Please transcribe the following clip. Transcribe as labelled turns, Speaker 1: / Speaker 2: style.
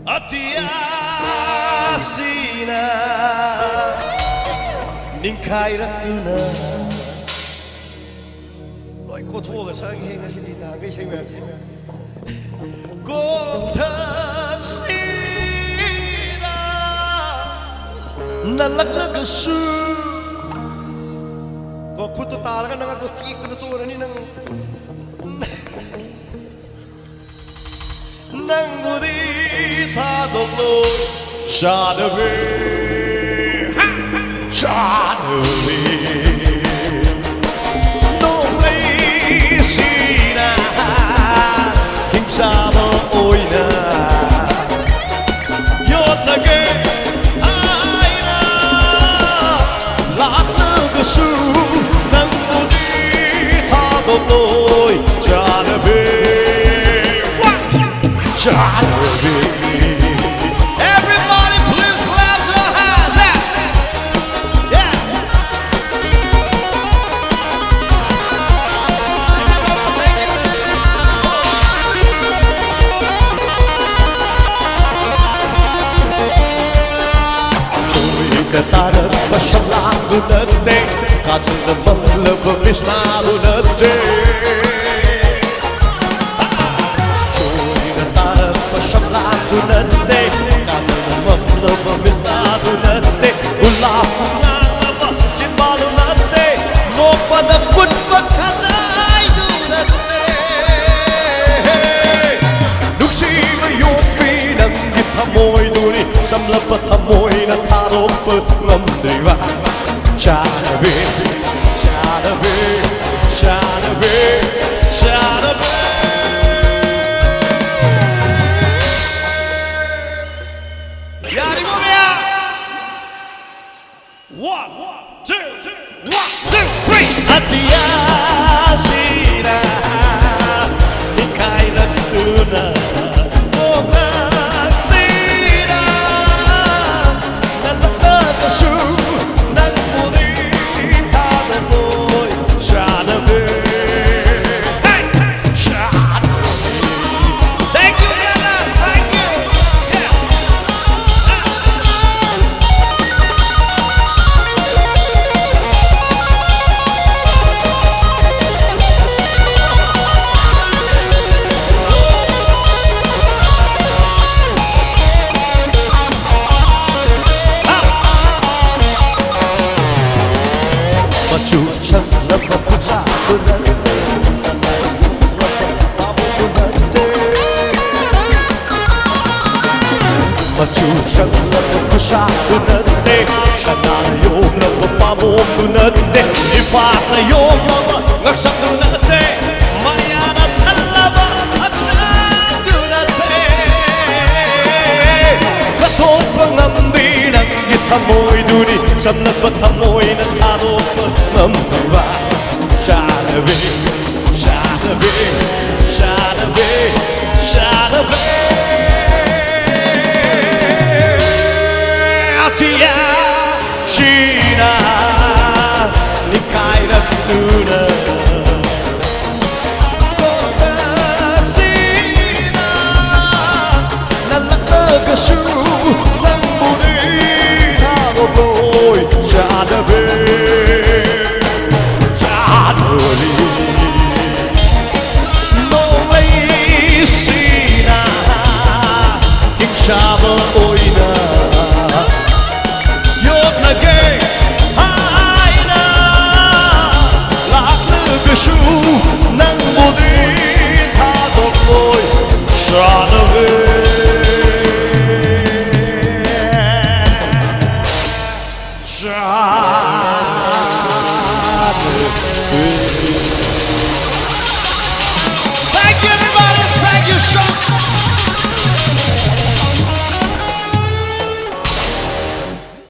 Speaker 1: Atiasina Ninkairatuna Ôi cô thua cái sáng nghe cái gì là cái gì mà cô thật xin na lắc lắc cái su cô khuất tôi ta cái năng tôi tiếc tôi này năng năng vô đi tha độc lối xa đời xa đời Sina Hingsama oina Yot nage aina Lak na su nang udi tha do loi Janabe Janabe Everybody please clap your hands up Yeah Katara pashalangu natte Kajna matlab misnalu natte Chori katara pashalangu natte Kajna matlab misnalu natte Gulapu ngangaba jimbalu natte Lopa na kunpa kajay du natte Nuksiba yopi nang githamoy duri Samlapa thamoy na tharop ngamdeiwa Chanabe Chanabe Chanabe Chanabe Yari mo kaya 1, 2, 3 Atiasina Nikairatuna Machuchang na kusado natte Shana yung napapamo natte Ipat na yung mga ngaksak natte Mayana talaba at sado natte Katong pangambi ng gitamoy duni Samlapat tamoy na tarop mambawa Shanabe, shanabe, shanabe, shanabe Shina Nikairatuna Sina Nalakasu Nangmudi Tharoboy Janabe Janoli No way Sina Hingsama